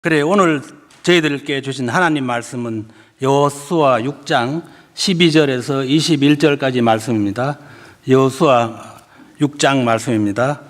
그래, 오늘 저희들께 주신 하나님 말씀은 여호수아 6장 12절에서 21절까지 말씀입니다. 여호수아 6장 말씀입니다.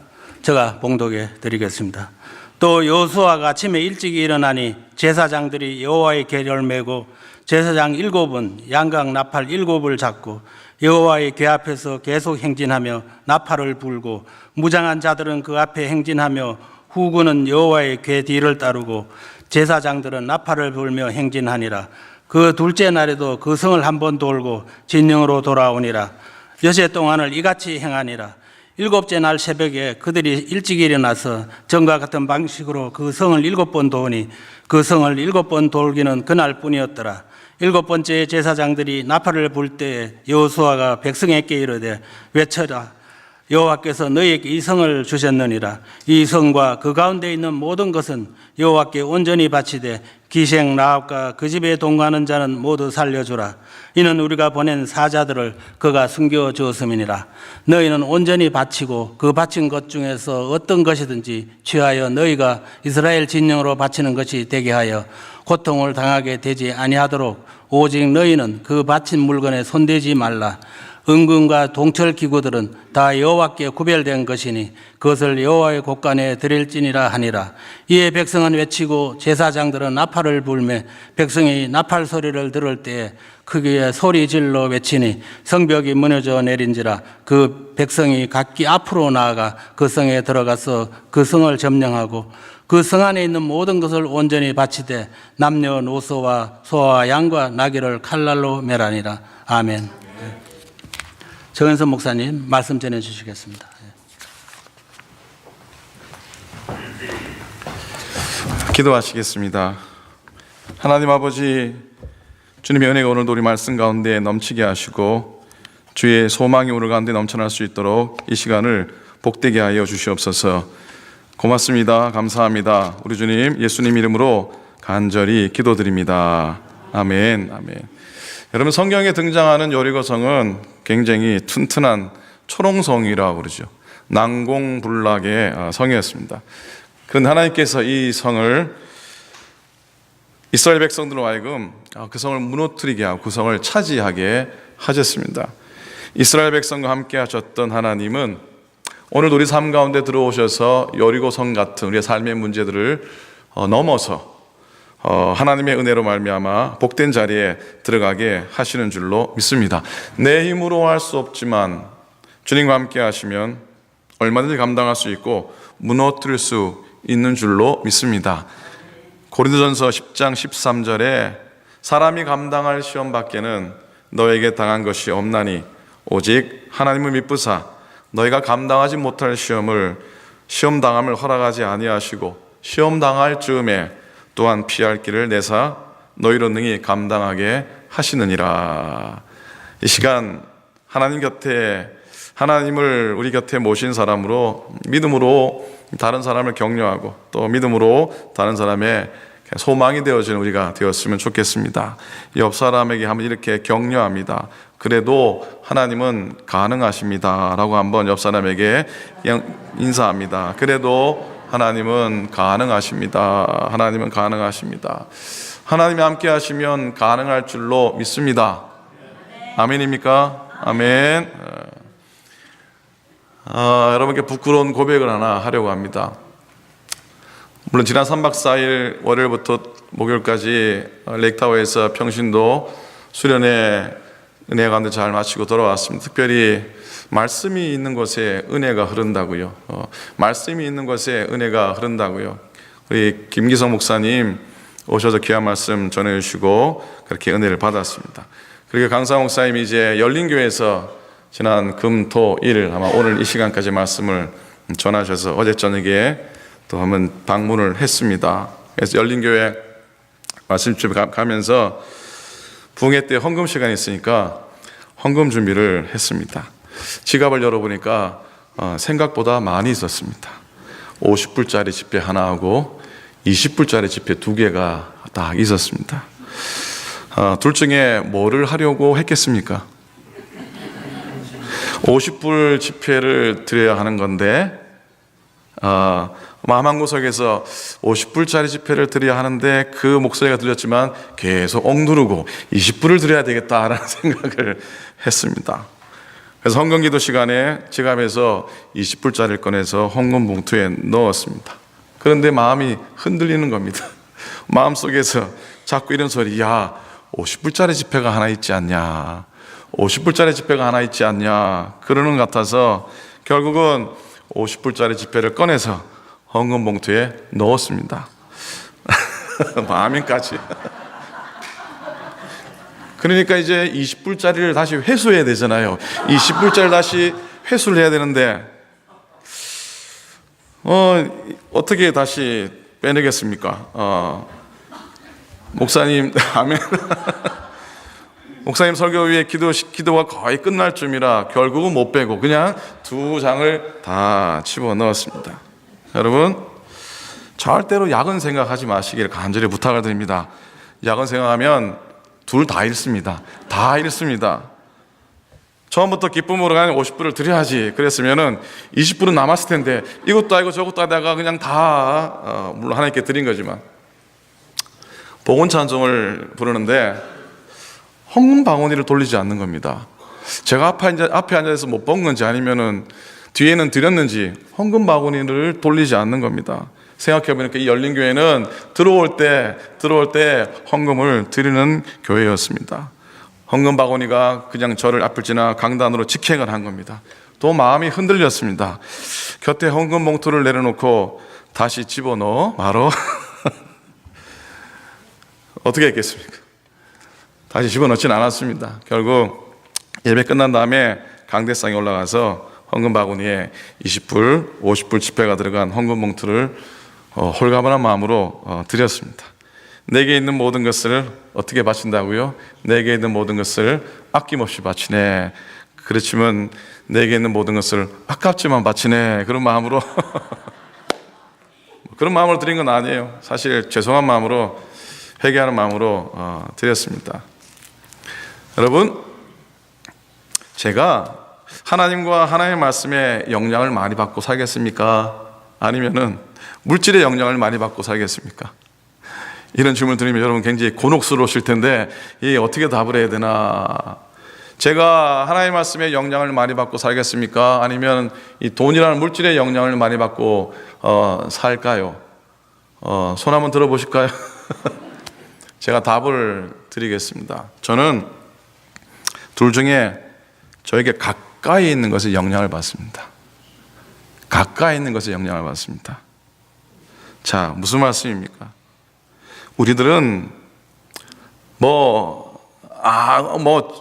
제가 봉독해 드리겠습니다. 또 여호수아가 아침에 일찍 일어나니 제사장들이 여호와의 궤를 메고 제사장 7은 양각 나팔 7을 잡고 여호와의 궤 앞에서 계속 행진하며 나팔을 불고 무장한 자들은 그 앞에 행진하며 후군은 여호와의 궤 뒤를 따르고 제사장들은 나팔을 불며 행진하니라. 그 둘째 날에도 그 성을 한번 돌고 진영으로 돌아오니라. 여세 동안을 이같이 행하니라. 일곱째 날 새벽에 그들이 일찍 일어나서 전과 같은 방식으로 그 성을 7번 도우니 그 성을 7번 돌기는 그날뿐이었더라. 7번째 제사장들이 나팔을 불 때에 여호수아가 백성에게 이르되 외쳐라. 여호와께서 너희에게 이 성을 주셨느니라. 이 성과 그 가운데 있는 모든 것은 여호와께 온전히 바치되 기생 라합과 그 집에 동거하는 자는 모두 살려주라. 이는 우리가 보낸 사자들을 그가 숨겨 주었음이니라. 너희는 온전히 바치고 그 바친 것 중에서 어떤 것이든지 취하여 너희가 이스라엘 진영으로 바치는 것이 되게 하여 고통을 당하게 되지 아니하도록 오직 너희는 그 바친 물건에 손대지 말라. 은금과 동철 기구들은 다 여호와께 구별된 것이니 그것을 여호와의 곳간에 드릴지니라 하니라. 이에 백성은 외치고 제사장들은 나팔을 불매 백성이 나팔 소리를 들을 때에 크게 소리질러 외치니 성벽이 무너져 내린지라. 그 백성이 각기 앞으로 나아가 그 성에 들어가서 그 성을 점령하고 그 성 안에 있는 모든 것을 온전히 바치되 남녀노소와 소와 양과 나귀를 칼날로 멸하니라. 아멘. 정은선 목사님 말씀 전해주시겠습니다. 기도하시겠습니다. 하나님 아버지, 주님의 은혜가 오늘도 우리 말씀 가운데 넘치게 하시고 주의 소망이 오늘 가운데 넘쳐날 수 있도록 이 시간을 복되게 하여 주시옵소서. 고맙습니다. 감사합니다. 우리 주님 예수님 이름으로 간절히 기도드립니다. 아멘. 아멘. 여러분, 성경에 등장하는 여리고성은 굉장히 튼튼한 초롱성이라고 그러죠. 난공불락의 성이었습니다. 그런데 하나님께서 이 성을 이스라엘 백성들로 하여금 그 성을 무너뜨리게 하고 그 성을 차지하게 하셨습니다. 이스라엘 백성과 함께 하셨던 하나님은 오늘 우리 삶 가운데 들어오셔서 여리고성 같은 우리의 삶의 문제들을 넘어서 하나님의 은혜로 말미암아 복된 자리에 들어가게 하시는 줄로 믿습니다. 내 힘으로 할 수 없지만 주님과 함께 하시면 얼마든지 감당할 수 있고 무너뜨릴 수 있는 줄로 믿습니다. 고린도전서 10장 13절에 사람이 감당할 시험 밖에는 너에게 당한 것이 없나니 오직 하나님을 믿으사 너희가 감당하지 못할 시험당함을 허락하지 아니하시고 시험당할 즈음에 또한 피할 길을 내사 너희로 능히 감당하게 하시느니라. 이 시간 하나님 곁에 하나님을 우리 곁에 모신 사람으로 믿음으로 다른 사람을 격려하고 또 믿음으로 다른 사람의 소망이 되어지는 우리가 되었으면 좋겠습니다. 옆 사람에게 한번 이렇게 격려합니다. 그래도 하나님은 가능하십니다 라고 한번 옆 사람에게 인사합니다. 그래도 하나님은 가능하십니다. 하나님은 가능하십니다. 하나님이 함께 하시면 가능할 줄로 믿습니다. 아멘입니까? 아멘. 여러분께 부끄러운 고백을 하나 하려고 합니다. 물론 지난 3박 4일 월요일부터 목요일까지 렉타워에서 평신도 수련회 은혜 가운데 잘 마치고 돌아왔습니다. 특별히 말씀이 있는 곳에 은혜가 흐른다고요. 말씀이 있는 곳에 은혜가 흐른다고요. 우리 김기성 목사님 오셔서 귀한 말씀 전해주시고 그렇게 은혜를 받았습니다. 그리고 강사 목사님이 이제 열린교회에서 지난 금, 토, 일 아마 오늘 이 시간까지 말씀을 전하셔서 어제 저녁에 또 한번 방문을 했습니다. 그래서 열린교회 말씀집에 가면서 부흥회 때 헌금 시간이 있으니까 헌금 준비를 했습니다. 지갑을 열어보니까 생각보다 많이 있었습니다. 50불짜리 지폐 하나하고 20불짜리 지폐 2개가 딱 있었습니다. 둘 중에 뭐를 하려고 했겠습니까? 50불 지폐를 드려야 하는 건데 마음 한구석에서 50불짜리 지폐를 드려야 하는데 그 목소리가 들렸지만 계속 억누르고 20불을 드려야 되겠다라는 생각을 했습니다. 그래서 헌금기도 시간에 지갑에서 20불짜리를 꺼내서 헌금 봉투에 넣었습니다. 그런데 마음이 흔들리는 겁니다. 마음속에서 자꾸 이런 소리, 야, 50불짜리 지폐가 하나 있지 않냐, 50불짜리 지폐가 하나 있지 않냐, 그러는 것 같아서 결국은 50불짜리 지폐를 꺼내서 헌금 봉투에 넣었습니다. 마음인까지. 그러니까 이제 20불짜리를 다시 회수해야 되잖아요. 20불짜리를 다시 회수를 해야 되는데 어떻게 다시 빼내겠습니까? 목사님, 아멘. 목사님 설교 후에 기도가 거의 끝날 쯤이라 결국은 못 빼고 그냥 2장을 다 집어넣었습니다. 여러분, 절대로 야근 생각하지 마시길 간절히 부탁을 드립니다. 야근 생각하면 둘 다 잃습니다. 다 잃습니다. 처음부터 기쁨으로 그냥 50불을 드려야지 그랬으면은 20불은 남았을 텐데 이것도 아니고 저것도 하다가 그냥 다 물론 하나님께 드린 거지만 복원 찬송을 부르는데 헌금 바구니를 돌리지 않는 겁니다. 제가 앞에 앉아서 못 본 건지 아니면은 뒤에는 드렸는지 헌금 바구니를 돌리지 않는 겁니다. 생각해보니까 이 열린교회는 들어올 때 헌금을 드리는 교회였습니다. 헌금 바구니가 그냥 저를 앞을 지나 강단으로 직행을 한 겁니다. 또 마음이 흔들렸습니다. 곁에 헌금 봉투를 내려놓고 다시 집어넣어 바로 어떻게 했겠습니까? 다시 집어넣지는 않았습니다. 결국 예배 끝난 다음에 강대상에 올라가서 헌금 바구니에 20불, 50불 지폐가 들어간 헌금 봉투를 홀가분한 마음으로 드렸습니다. 내게 있는 모든 것을 어떻게 바친다고요? 내게 있는 모든 것을 아낌없이 바치네. 그렇지만 내게 있는 모든 것을 아깝지만 바치네. 그런 마음으로 그런 마음으로 드린 건 아니에요. 사실 죄송한 마음으로, 회개하는 마음으로 드렸습니다. 여러분, 제가 하나님과 하나님의 말씀에 영향을 많이 받고 살겠습니까? 아니면은 물질의 영향을 많이 받고 살겠습니까? 이런 질문을 드리면 여러분 굉장히 곤혹스러우실 텐데 어떻게 답을 해야 되나? 제가 하나님의 말씀에 영향을 많이 받고 살겠습니까? 아니면 이 돈이라는 물질의 영향을 많이 받고 살까요? 손 한번 들어보실까요? 제가 답을 드리겠습니다. 저는 둘 중에 저에게 가까이 있는 것에 영향을 받습니다. 가까이 있는 것에 영향을 받습니다. 자, 무슨 말씀입니까? 우리들은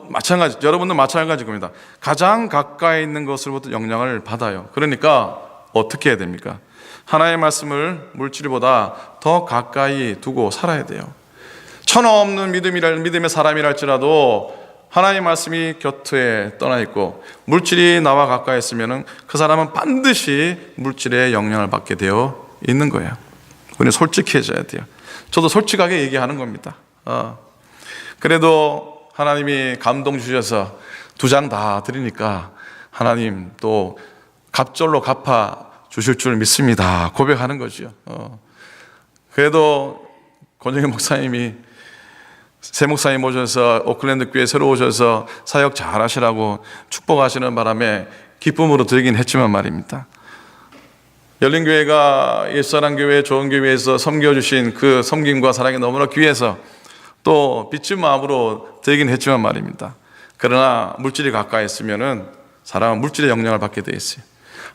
마찬가지, 여러분도 마찬가지일 겁니다. 가장 가까이 있는 것으로부터 영향을 받아요. 그러니까 어떻게 해야 됩니까? 하나님의 말씀을 물질보다 더 가까이 두고 살아야 돼요. 천없는 믿음의 사람이랄지라도 하나님의 말씀이 곁에 떠나 있고 물질이 나와 가까이 있으면 그 사람은 반드시 물질의 영향을 받게 되어 있는 거예요. 우리는 솔직해져야 돼요. 저도 솔직하게 얘기하는 겁니다. 그래도 하나님이 감동 주셔서 2장 다 드리니까 하나님 또 갑절로 갚아 주실 줄 믿습니다. 고백하는 거죠. 그래도 권정희 목사님이 새 목사님 오셔서 오클랜드 교회 새로 오셔서 사역 잘 하시라고 축복하시는 바람에 기쁨으로 드리긴 했지만 말입니다. 열린교회가 옛사랑교회 좋은 교회에서 섬겨주신 그 섬김과 사랑이 너무나 귀해서 또 빚진 마음으로 드리긴 했지만 말입니다. 그러나 물질이 가까이 있으면은 사람은 물질의 영향을 받게 돼 있어요.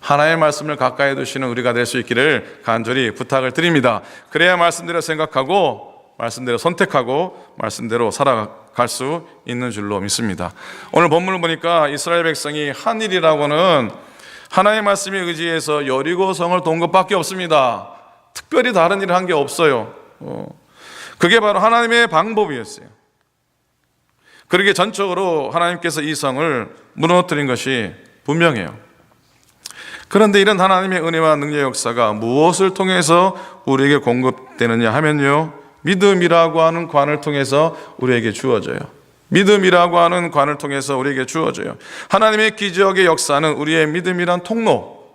하나님의 말씀을 가까이 두시는 우리가 될 수 있기를 간절히 부탁을 드립니다. 그래야 말씀대로 생각하고 말씀대로 선택하고 말씀대로 살아갈 수 있는 줄로 믿습니다. 오늘 본문을 보니까 이스라엘 백성이 한 일이라고는 하나님의 말씀에 의지해서 여리고성을 돈 것밖에 없습니다. 특별히 다른 일을 한 게 없어요. 그게 바로 하나님의 방법이었어요. 그러기에 전적으로 하나님께서 이 성을 무너뜨린 것이 분명해요. 그런데 이런 하나님의 은혜와 능력 역사가 무엇을 통해서 우리에게 공급되느냐 하면요, 믿음이라고 하는 관을 통해서 우리에게 주어져요. 믿음이라고 하는 관을 통해서 우리에게 주어져요. 하나님의 기적의 역사는 우리의 믿음이란 통로,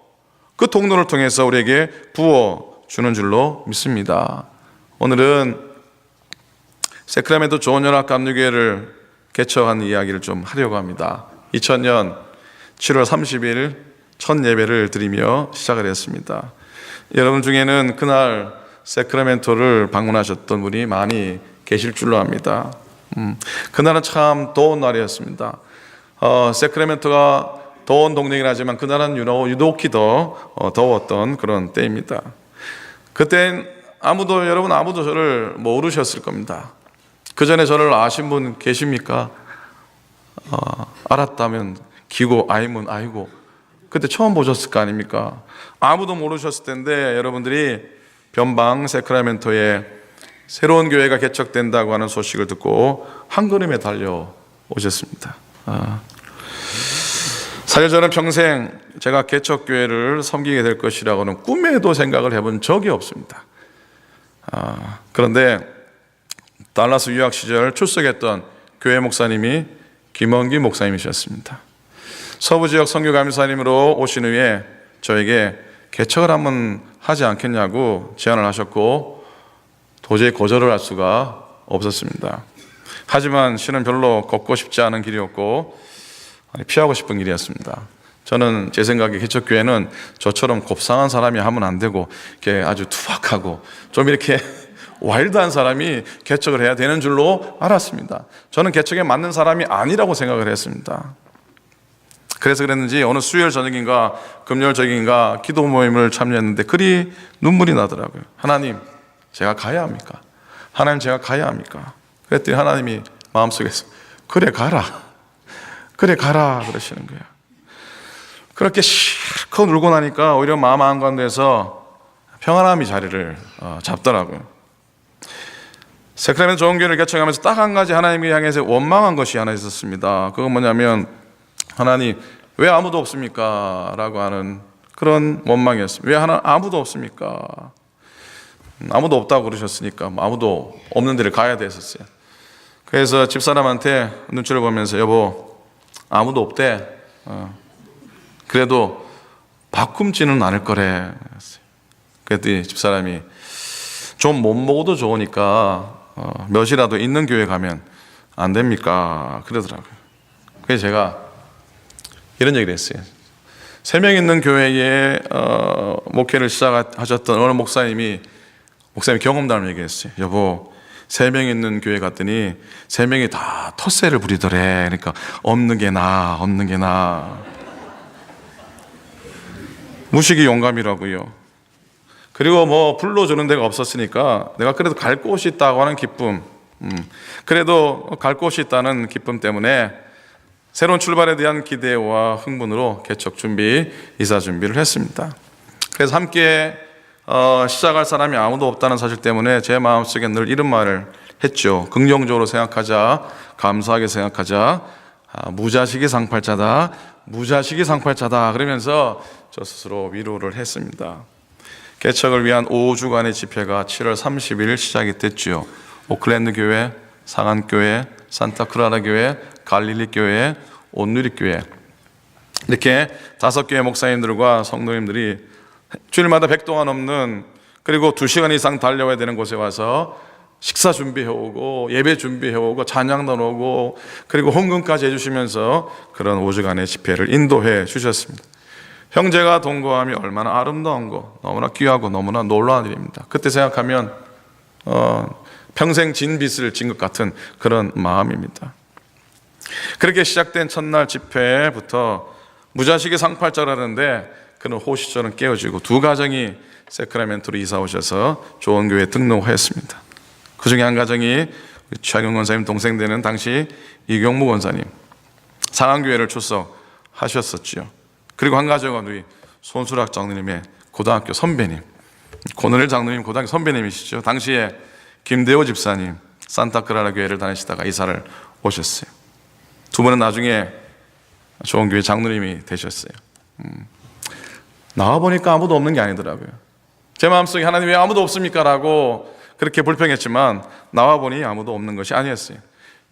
그 통로를 통해서 우리에게 부어주는 줄로 믿습니다. 오늘은 세크라멘토 좋은연합감리교회를 개척한 이야기를 좀 하려고 합니다. 2000년 7월 30일 첫 예배를 드리며 시작을 했습니다. 여러분 중에는 그날 세크라멘토를 방문하셨던 분이 많이 계실 줄로 압니다. 그날은 참 더운 날이었습니다. 세크라멘토가 더운 동네이긴 하지만 그날은 유독히 더 더웠던 그런 때입니다. 그땐 여러분 아무도 저를 모르셨을 겁니다. 그 전에 저를 아신 분 계십니까? 알았다면 기고 아니면 아이고 그때 처음 보셨을 거 아닙니까? 아무도 모르셨을 텐데 여러분들이 변방 세크라멘토에 새로운 교회가 개척된다고 하는 소식을 듣고 한 걸음에 달려오셨습니다. 사실 저는 평생 제가 개척교회를 섬기게 될 것이라고는 꿈에도 생각을 해본 적이 없습니다. 그런데 달라스 유학 시절 출석했던 교회 목사님이 김원기 목사님이셨습니다. 서부 지역 선교 감사님으로 오신 후에 저에게 개척을 한번 하지 않겠냐고 제안을 하셨고 도저히 거절을 할 수가 없었습니다. 하지만 신은 별로 걷고 싶지 않은 길이었고 피하고 싶은 길이었습니다. 저는 제 생각에 개척교회는 저처럼 곱상한 사람이 하면 안 되고 이렇게 아주 투박하고 좀 이렇게 와일드한 사람이 개척을 해야 되는 줄로 알았습니다. 저는 개척에 맞는 사람이 아니라고 생각을 했습니다. 그래서 그랬는지 어느 수요일 저녁인가 금요일 저녁인가 기도 모임을 참여했는데 그리 눈물이 나더라고요. 하나님, 제가 가야 합니까? 하나님, 제가 가야 합니까? 그랬더니 하나님이 마음속에서 그래 가라 그러시는 거예요. 그렇게 실컷 울고 나니까 오히려 마음 한가운데서 평안함이 자리를 잡더라고요. 세크라멘토 좋은 교회를 개척하면서 딱 한 가지 하나님을 향해서 원망한 것이 하나 있었습니다. 그건 뭐냐면 하나님 왜 아무도 없습니까? 라고 하는 그런 원망이었습니다. 왜 아무도 없습니까? 아무도 없다고 그러셨으니까 아무도 없는 데를 가야 됐었어요. 그래서 집사람한테 눈치를 보면서 여보 아무도 없대. 그래도 바꿈지는 않을 거래. 그랬더니 집사람이 좀 못 먹어도 좋으니까 몇이라도 있는 교회 가면 안 됩니까? 그러더라고요. 그래서 제가 이런 얘기를 했어요. 3명 있는 교회에 목회를 시작하셨던 어느 목사님이 경험담을 얘기했어요. 여보 3명 있는 교회 갔더니 3명이 다 텃세를 부리더래. 그러니까 없는 게 나아. 무식이 용감이라고요. 그리고 뭐 불러주는 데가 없었으니까 내가 그래도 갈 곳이 있다고 하는 기쁨, 그래도 갈 곳이 있다는 기쁨 때문에 새로운 출발에 대한 기대와 흥분으로 개척 준비, 이사 준비를 했습니다. 그래서 함께 시작할 사람이 아무도 없다는 사실 때문에 제 마음속에 늘 이런 말을 했죠. 긍정적으로 생각하자, 감사하게 생각하자, 무자식이 상팔자다 그러면서 저 스스로 위로를 했습니다. 개척을 위한 5주간의 집회가 7월 30일 시작이 됐죠. 오클랜드 교회, 상안교회, 산타크라라 교회, 갈릴리 교회, 온누리 교회, 이렇게 5교회 목사님들과 성도님들이 주일마다 100동안 넘는, 그리고 2시간 이상 달려와야 되는 곳에 와서 식사 준비해오고 예배 준비해오고 찬양도 오고 그리고 헌금까지 해주시면서 그런 5주간의 집회를 인도해 주셨습니다. 형제가 동거함이 얼마나 아름다운 거, 너무나 귀하고 너무나 놀라운 일입니다. 그때 생각하면 평생 진 빚을 진 것 같은 그런 마음입니다. 그렇게 시작된 첫날 집회부터 무자식이 상팔자라는데 그는 호시절은 깨어지고 2가정이 세크라멘토로 이사 오셔서 좋은 교회에 등록하였습니다. 그 중에 한 가정이 최경문 권사님 동생 되는 당시 이경무 권사님, 상안교회를 출석하셨었지요. 그리고 한 가정은 우리 손수락 장로님의 고등학교 선배님, 권은일 장로님 고등학교 선배님이시죠. 당시에 김대호 집사님 산타크라라 교회를 다니시다가 이사를 오셨어요. 2분은 나중에 좋은 교회 장로님이 되셨어요. 나와보니까 아무도 없는 게 아니더라고요. 제 마음속에 하나님 왜 아무도 없습니까? 라고 그렇게 불평했지만 나와보니 아무도 없는 것이 아니었어요.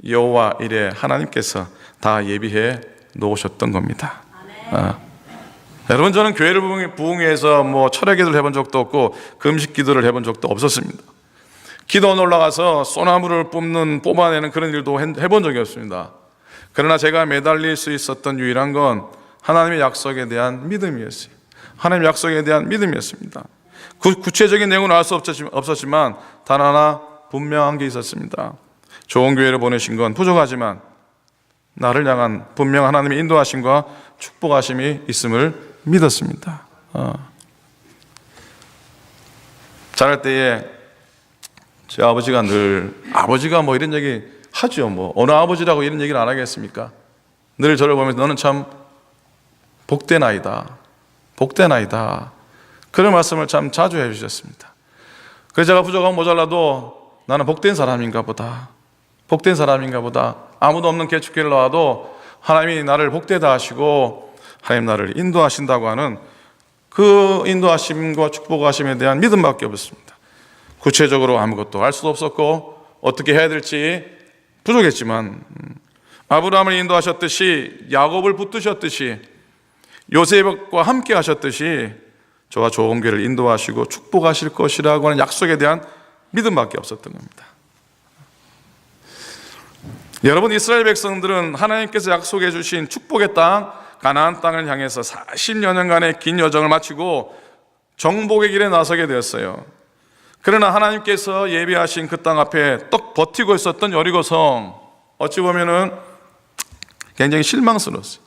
여호와 이레 하나님께서 다 예비해 놓으셨던 겁니다. 여러분, 저는 교회를 부흥해서 뭐 철야 기도를 해본 적도 없고 금식 기도를 해본 적도 없었습니다. 기도원 올라가서 소나무를 뽑아내는 그런 일도 해본 적이 없습니다. 그러나 제가 매달릴 수 있었던 유일한 건 하나님의 약속에 대한 믿음이었어요. 하나님의 약속에 대한 믿음이었습니다. 구체적인 내용은 알 수 없었지만 단 하나 분명한 게 있었습니다. 좋은 교회를 보내신 건 부족하지만 나를 향한 분명한 하나님의 인도하심과 축복하심이 있음을 믿었습니다. 자랄 때에 제 아버지가 아버지가 뭐 이런 얘기 하죠. 뭐 어느 아버지라고 이런 얘기를 안 하겠습니까? 늘 저를 보면서 너는 참 복된 아이다, 복된 아이다, 그런 말씀을 참 자주 해주셨습니다. 그래서 제가 부족하고 모자라도 나는 복된 사람인가 보다, 복된 사람인가 보다, 아무도 없는 개척교회를 나와도 하나님이 나를 복되다 하시고 하나님 나를 인도하신다고 하는 그 인도하심과 축복하심에 대한 믿음밖에 없었습니다. 구체적으로 아무것도 알 수도 없었고 어떻게 해야 될지 부족했지만 아브라함을 인도하셨듯이, 야곱을 붙드셨듯이, 요셉과 함께 하셨듯이 저와 좋은 교회를 인도하시고 축복하실 것이라고 하는 약속에 대한 믿음밖에 없었던 겁니다. 여러분, 이스라엘 백성들은 하나님께서 약속해 주신 축복의 땅 가나안 땅을 향해서 40여 년간의 긴 여정을 마치고 정복의 길에 나서게 되었어요. 그러나 하나님께서 예비하신 그 땅 앞에 떡 버티고 있었던 여리고성, 어찌 보면은 굉장히 실망스러웠어요.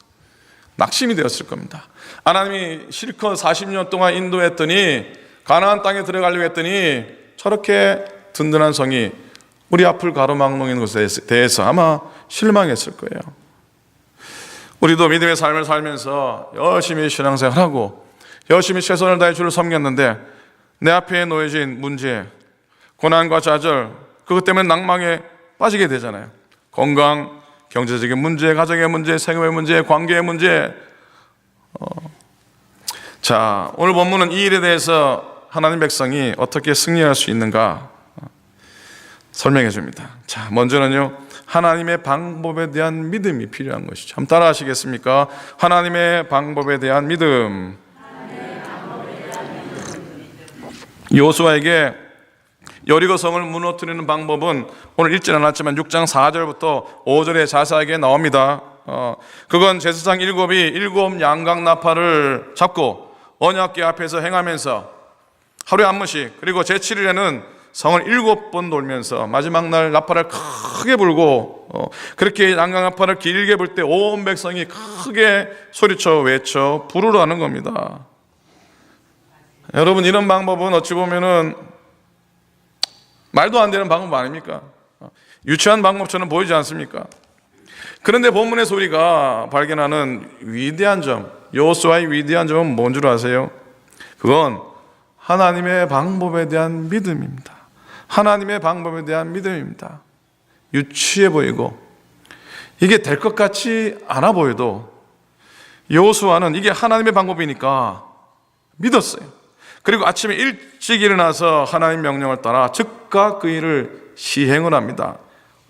낙심이 되었을 겁니다. 하나님이 실컷 40년 동안 인도했더니, 가나안 땅에 들어가려고 했더니 저렇게 든든한 성이 우리 앞을 가로막는 것에 대해서 아마 실망했을 거예요. 우리도 믿음의 삶을 살면서 열심히 신앙생활하고 열심히 최선을 다해 주를 섬겼는데 내 앞에 놓여진 문제, 고난과 좌절, 그것 때문에 낭망에 빠지게 되잖아요. 건강, 경제적인 문제, 가정의 문제, 생업의 문제, 관계의 문제. 자, 오늘 본문은 이 일에 대해서 하나님 백성이 어떻게 승리할 수 있는가 설명해 줍니다. 자, 먼저는요, 하나님의 방법에 대한 믿음이 필요한 것이죠. 한번 따라 하시겠습니까? 하나님의 방법에 대한 믿음. 여호수아에게 여리고성을 무너뜨리는 방법은 오늘 읽지는 않았지만 6장 4절부터 5절에 자세하게 나옵니다. 그건 제사장 7이 7 양각 나팔을 잡고 언약궤 앞에서 행하면서 하루에 한 번씩, 그리고 제7일에는 성을 7번 돌면서 마지막 날 나팔을 크게 불고, 그렇게 양각 나팔을 길게 불 때 온 백성이 크게 소리쳐 외쳐 부르러 하는 겁니다. 여러분, 이런 방법은 어찌 보면은 말도 안 되는 방법 아닙니까? 유치한 방법처럼 보이지 않습니까? 그런데 본문의 소리가 발견하는 위대한 점, 여호수아의 위대한 점은 뭔 줄 아세요? 그건 하나님의 방법에 대한 믿음입니다. 하나님의 방법에 대한 믿음입니다. 유치해 보이고 이게 될 것 같지 않아 보여도 여호수아는 이게 하나님의 방법이니까 믿었어요. 그리고 아침에 일찍 일어나서 하나님 명령을 따라 즉각 그 일을 시행을 합니다.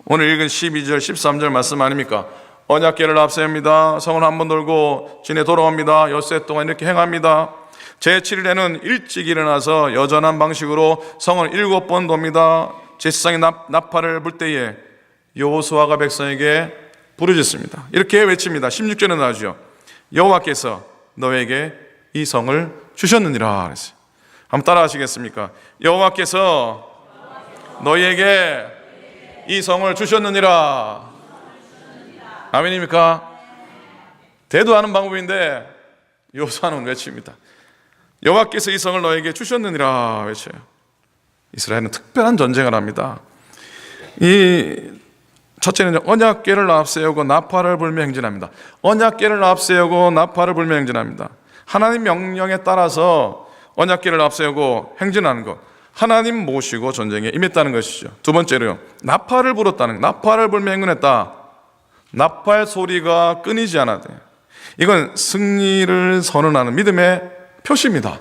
오늘 읽은 12절 13절 말씀 아닙니까? 언약궤를 앞세웁니다. 성을 한번 돌고 진에 돌아옵니다. 엿새 동안 이렇게 행합니다. 제7일에는 일찍 일어나서 여전한 방식으로 성을 7번 돕니다. 제사장이 나팔을 불 때에 여호수아가 백성에게 부르짖습니다. 이렇게 외칩니다. 16절에 나오죠. 여호와께서 너에게 이 성을 주셨느니라 그랬어요. 한번 따라 하시겠습니까? 여호와께서 너희에게 이 성을 주셨느니라. 아멘입니까? 대도하는 방법인데 여호수아는 외칩니다. 여호와께서 이 성을 너에게 주셨느니라 외쳐요. 이스라엘은 특별한 전쟁을 합니다. 첫째는 언약궤를 앞세우고 나팔을 불며 행진합니다. 언약궤를 앞세우고 나팔을 불며 행진합니다. 하나님 명령에 따라서 언약궤를 앞세우고 행진하는 것, 하나님 모시고 전쟁에 임했다는 것이죠. 두 번째로요, 나팔을 불었다는 것, 나팔을 불며 행군했다. 나팔 소리가 끊이지 않아야 돼요. 이건 승리를 선언하는 믿음의 표시입니다.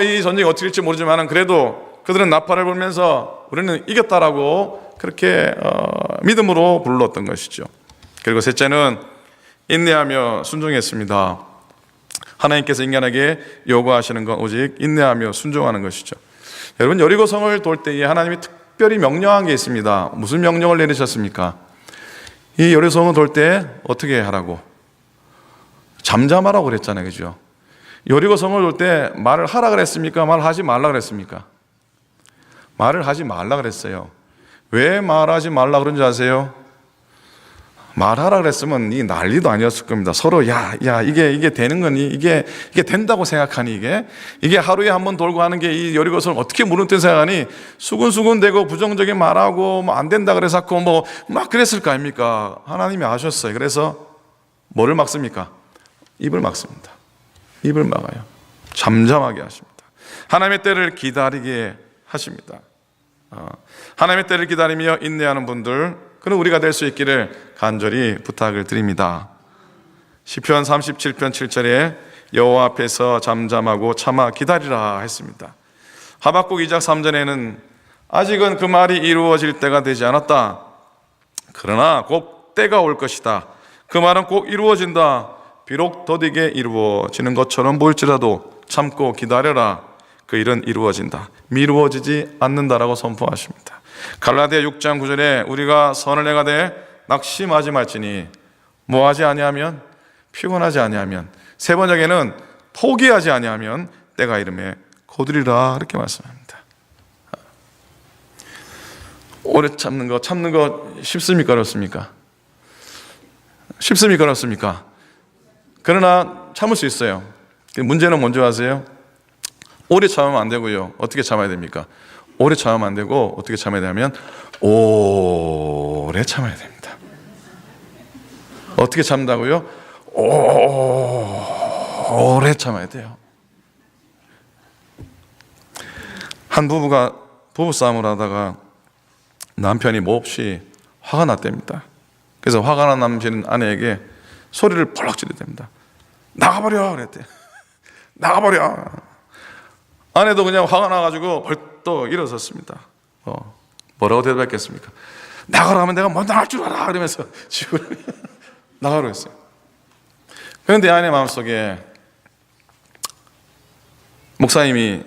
이 전쟁이 어떻게 될지 모르지만 그래도 그들은 나팔을 불면서 우리는 이겼다라고 그렇게 믿음으로 불렀던 것이죠. 그리고 셋째는 인내하며 순종했습니다. 하나님께서 인간에게 요구하시는 건 오직 인내하며 순종하는 것이죠. 여러분, 여리고성을 돌 때에 하나님이 특별히 명령한 게 있습니다. 무슨 명령을 내리셨습니까? 이 여리고성을 돌 때 어떻게 하라고? 잠잠하라고 그랬잖아요, 그죠? 여리고성을 돌 때 말을 하라 그랬습니까? 말하지 말라 그랬습니까? 말을 하지 말라 그랬어요. 왜 말하지 말라 그런지 아세요? 말하라 그랬으면 이 난리도 아니었을 겁니다. 서로 이게 되는 거니? 이게 된다고 생각하니? 이게 하루에 한 번 돌고 하는 게 이 여리고성을 어떻게 무너뜨려 생각하니? 수근수근대고 부정적인 말하고 뭐 안 된다 그래서 뭐 막 그랬을 거 아닙니까? 하나님이 아셨어요. 그래서 뭐를 막습니까? 입을 막습니다. 입을 막아요. 잠잠하게 하십니다. 하나님의 때를 기다리게 하십니다. 하나님의 때를 기다리며 인내하는 분들, 그런 우리가 될 수 있기를 간절히 부탁을 드립니다. 시편 37편 7절에 여호와 앞에서 잠잠하고 참아 기다리라 했습니다. 하박국 2장 3절에는 아직은 그 말이 이루어질 때가 되지 않았다. 그러나 곧 때가 올 것이다. 그 말은 꼭 이루어진다. 비록 더디게 이루어지는 것처럼 보일지라도 참고 기다려라. 그 일은 이루어진다. 미루어지지 않는다라고 선포하십니다. 갈라디아 6장 9절에 우리가 선을 행하되 낙심하지 말지니 뭐하지 아니하면, 피곤하지 아니하면, 세 번역에는 포기하지 아니하면 때가 이름에 거두리라, 이렇게 말씀합니다. 오래 참는 거 쉽습니까 어렵습니까? 쉽습니까 어렵습니까? 그러나 참을 수 있어요. 문제는 뭔지 아세요? 오래 참으면 안 되고요. 어떻게 참아야 됩니까? 오래 참으면 안 되고 어떻게 참아야 되냐면 오래 참아야 됩니다. 어떻게 참다고요? 오래 참아야 돼요. 한 부부가 부부싸움을 하다가 남편이 몹시 화가 났답니다. 그래서 화가 난 남편 아내에게 소리를 펄럭 지르답니다. 나가버려 그랬대. 나가버려. 아내도 그냥 화가 나가지고 벌떡 일어섰습니다. 뭐라고 대답했겠습니까? 나가라 하면 내가 먼저 나갈 줄 알아 그러면서 집을 나가라고 했어요. 그런데 아내 마음속에 목사님이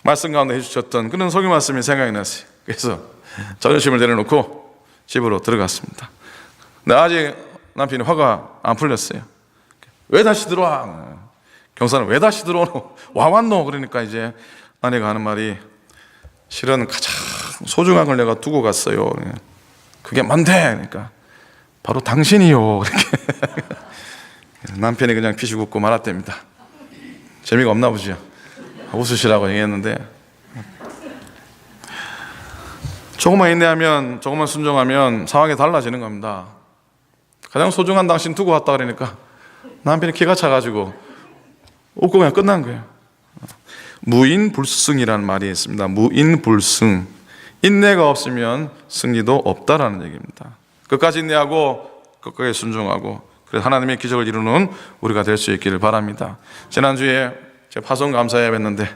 말씀 가운데 해주셨던 그런 설교 말씀이 생각이 났어요. 그래서 자존심을 내려놓고 집으로 들어갔습니다. 근데 아직 남편이 화가 안 풀렸어요. 왜 다시 들어와? 경사는 왜 다시 들어오노? 와 왔노? 그러니까 이제 아내가 하는 말이 실은 가장 소중한 걸 내가 두고 갔어요. 그게 뭔데? 그러니까 바로 당신이요. 이렇게 남편이 그냥 피식 웃고 말았답니다. 재미가 없나 보죠. 웃으시라고 얘기했는데 조금만 인내하면, 조금만 순종하면 상황이 달라지는 겁니다. 가장 소중한 당신 두고 왔다 그러니까 남편이 기가 차가지고 웃고 그냥 끝난 거예요. 무인불승이라는 말이 있습니다. 무인불승. 인내가 없으면 승리도 없다라는 얘기입니다. 끝까지 인내하고 끝까지 순종하고 그래서 하나님의 기적을 이루는 우리가 될 수 있기를 바랍니다. 지난주에 제가 파송 감사회 뵀는데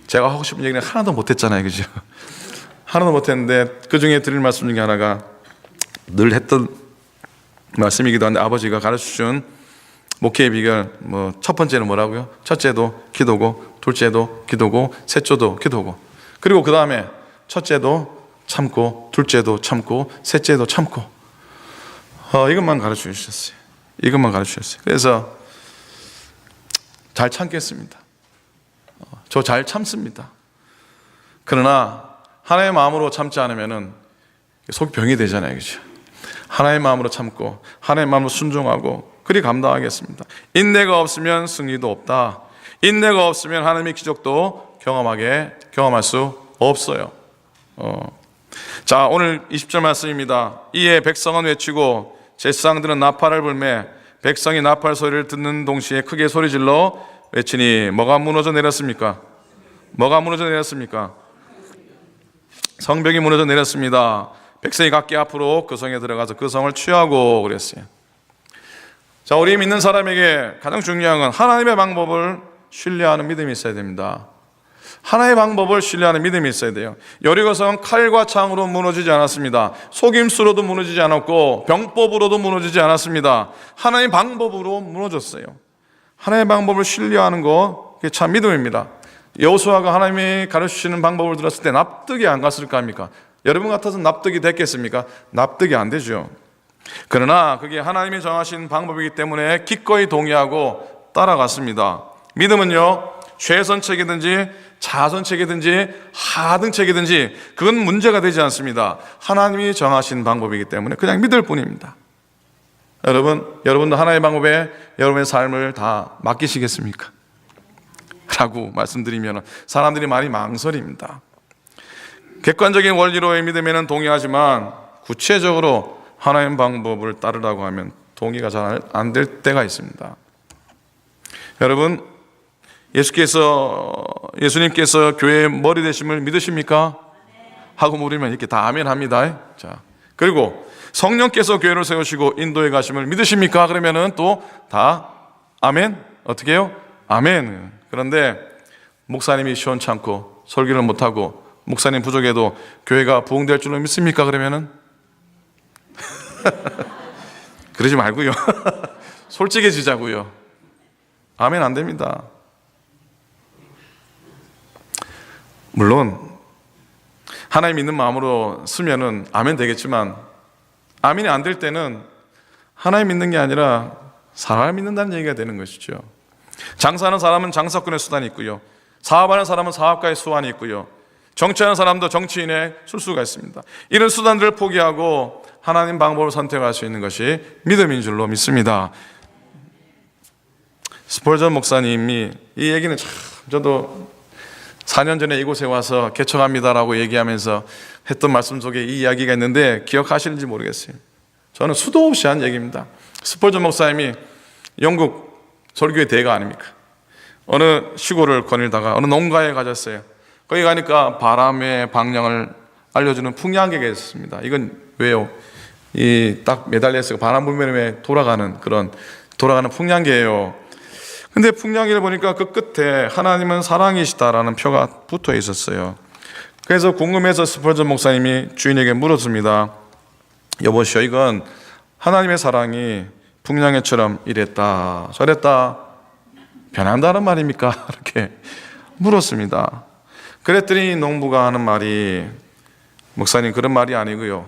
제가 하고 싶은 얘기는 하나도 못했잖아요, 그죠? 하나도 못했는데 그 중에 드릴 말씀 중에 하나가 늘 했던 말씀이기도 한데 아버지가 가르쳐준 목회의 비결, 첫 번째는 뭐라고요? 첫째도 기도고, 둘째도 기도고, 셋째도 기도고, 그리고 그 다음에 첫째도 참고, 둘째도 참고, 셋째도 참고. 이것만 가르쳐 주셨어요. 이것만 가르쳐 주셨어요. 그래서 잘 참겠습니다. 저 잘 참습니다. 그러나 하나의 마음으로 참지 않으면은 속 병이 되잖아요, 그죠? 하나의 마음으로 참고, 하나의 마음으로 순종하고, 그리 감당하겠습니다. 인내가 없으면 승리도 없다. 인내가 없으면 하나님의 기적도 경험할 수 없어요. 자, 오늘 20절 말씀입니다. 이에 백성은 외치고 제사장들은 나팔을 불매 백성이 나팔 소리를 듣는 동시에 크게 소리질러 외치니 뭐가 무너져 내렸습니까? 뭐가 무너져 내렸습니까? 성벽이 무너져 내렸습니다. 백성이 각기 앞으로 그 성에 들어가서 그 성을 취하고 그랬어요. 자, 우리 믿는 사람에게 가장 중요한 건 하나님의 방법을 신뢰하는 믿음이 있어야 됩니다. 하나의 방법을 신뢰하는 믿음이 있어야 돼요. 여리고성은 칼과 창으로 무너지지 않았습니다. 속임수로도 무너지지 않았고 병법으로도 무너지지 않았습니다. 하나의 방법으로 무너졌어요. 하나님의 방법을 신뢰하는 거, 그게 참 믿음입니다. 여호수아가 하나님이 가르치시는 방법을 들었을 때 납득이 안 갔을까 합니까? 여러분 같아서 납득이 됐겠습니까? 납득이 안 되죠. 그러나 그게 하나님이 정하신 방법이기 때문에 기꺼이 동의하고 따라갔습니다. 믿음은요, 최선책이든지 자선책이든지 하등책이든지 그건 문제가 되지 않습니다. 하나님이 정하신 방법이기 때문에 그냥 믿을 뿐입니다. 여러분도 하나님의 방법에 여러분의 삶을 다 맡기시겠습니까? 라고 말씀드리면 사람들이 많이 망설입니다. 객관적인 원리로의 믿음에는 동의하지만 구체적으로 하나님의 방법을 따르라고 하면 동의가 잘 안 될 때가 있습니다. 여러분, 예수님께서 교회의 머리 되심을 믿으십니까? 하고 물으면 이렇게 다 아멘 합니다. 자, 그리고 성령께서 교회를 세우시고 인도에 가심을 믿으십니까? 그러면은 또 다 아멘. 어떻게 해요? 아멘. 그런데 목사님이 시원찮고 설교를 못하고 목사님 부족해도 교회가 부흥될 줄로 믿습니까? 그러면은 그러지 말고요. 솔직해지자고요. 아멘 안 됩니다. 물론 하나님 믿는 마음으로 쓰면은 아멘 되겠지만 아멘이 안 될 때는 하나님 믿는 게 아니라 사람을 믿는다는 얘기가 되는 것이죠. 장사하는 사람은 장사꾼의 수단이 있고요, 사업하는 사람은 사업가의 수완이 있고요, 정치하는 사람도 정치인의 술수가 있습니다. 이런 수단들을 포기하고 하나님 방법을 선택할 수 있는 것이 믿음인 줄로 믿습니다. 스펄전 목사님이 이 얘기는 참, 저도 4년 전에 이곳에 와서 개척합니다라고 얘기하면서 했던 말씀 속에 이 이야기가 있는데 기억하시는지 모르겠어요. 저는 수도 없이 한 얘기입니다. 스펄전 목사님이 영국 설교의 대가 아닙니까? 어느 시골을 거닐다가 어느 농가에 가셨어요. 거기 가니까 바람의 방향을 알려주는 풍량계가 있었습니다. 이건 왜요? 이 딱 매달려서 바람 불면 돌아가는 풍량계예요. 근데 풍량계를 보니까 그 끝에 하나님은 사랑이시다라는 표가 붙어 있었어요. 그래서 궁금해서 스펄전 목사님이 주인에게 물었습니다. 여보시오, 이건 하나님의 사랑이 풍량계처럼 이랬다 저랬다 변한다는 말입니까? 이렇게 물었습니다. 그랬더니 농부가 하는 말이, 목사님 그런 말이 아니고요,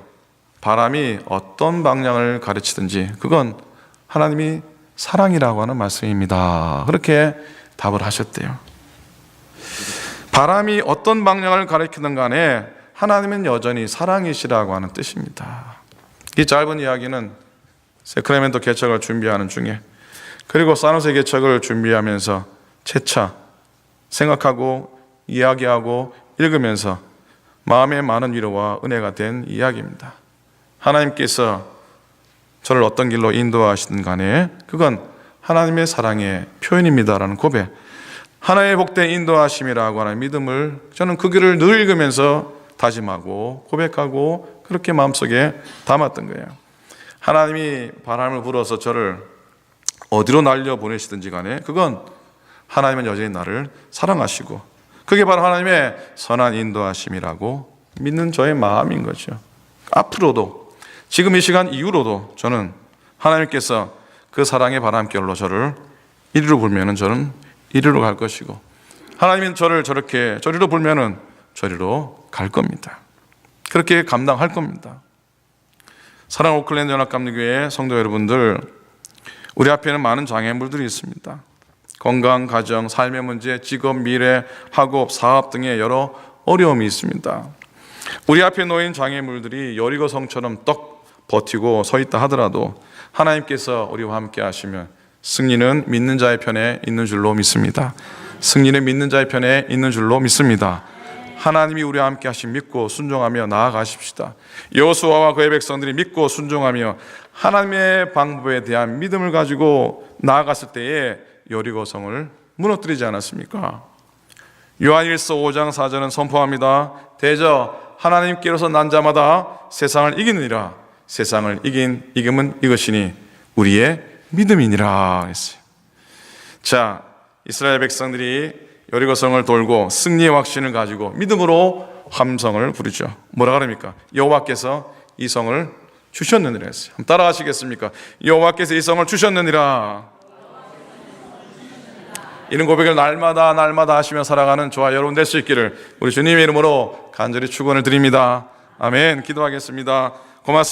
바람이 어떤 방향을 가르치든지 그건 하나님이 사랑이라고 하는 말씀입니다. 그렇게 답을 하셨대요. 바람이 어떤 방향을 가리키든 간에 하나님은 여전히 사랑이시라고 하는 뜻입니다. 이 짧은 이야기는 세크라멘토 개척을 준비하는 중에, 그리고 사노세 개척을 준비하면서 재차 생각하고 이야기하고 읽으면서 마음에 많은 위로와 은혜가 된 이야기입니다. 하나님께서 저를 어떤 길로 인도하시든 간에 그건 하나님의 사랑의 표현입니다라는 고백, 하나님의 복된 인도하심이라고 하는 믿음을 저는 그 길을 늘 읽으면서 다짐하고 고백하고 그렇게 마음속에 담았던 거예요. 하나님이 바람을 불어서 저를 어디로 날려보내시든지 간에 그건 하나님은 여전히 나를 사랑하시고 그게 바로 하나님의 선한 인도하심이라고 믿는 저의 마음인 거죠. 앞으로도, 지금 이 시간 이후로도 저는 하나님께서 그 사랑의 바람결로 저를 이리로 불면은 저는 이리로 갈 것이고, 하나님은 저를 저리로 불면은 저리로 갈 겁니다. 그렇게 감당할 겁니다. 사랑 오클랜드 연합감리교회 성도 여러분들, 우리 앞에는 많은 장애물들이 있습니다. 건강, 가정, 삶의 문제, 직업, 미래, 학업, 사업 등의 여러 어려움이 있습니다. 우리 앞에 놓인 장애물들이 여리고성처럼 떡 버티고 서 있다 하더라도 하나님께서 우리와 함께 하시면 승리는 믿는 자의 편에 있는 줄로 믿습니다. 승리는 믿는 자의 편에 있는 줄로 믿습니다. 하나님이 우리와 함께 하신 믿고 순종하며 나아가십시다. 여호수아와 그의 백성들이 믿고 순종하며 하나님의 방법에 대한 믿음을 가지고 나아갔을 때에 여리고성을 무너뜨리지 않았습니까? 요한일서 5장 4절은 선포합니다. 대저 하나님께로서 난 자마다 세상을 이기느니라. 세상을 이김은 이것이니 우리의 믿음이니라 했어요. 자, 이스라엘 백성들이 여리고성을 돌고 승리의 확신을 가지고 믿음으로 함성을 부르죠. 뭐라 그럽니까? 여호와께서 이 성을 주셨느니라 했어요. 한번 따라하시겠습니까? 여호와께서 이 성을 주셨느니라. 이런 고백을 날마다 하시며 살아가는 저와 여러분 될 수 있기를 우리 주님의 이름으로 간절히 축원을 드립니다. 아멘. 기도하겠습니다. 고맙습니다.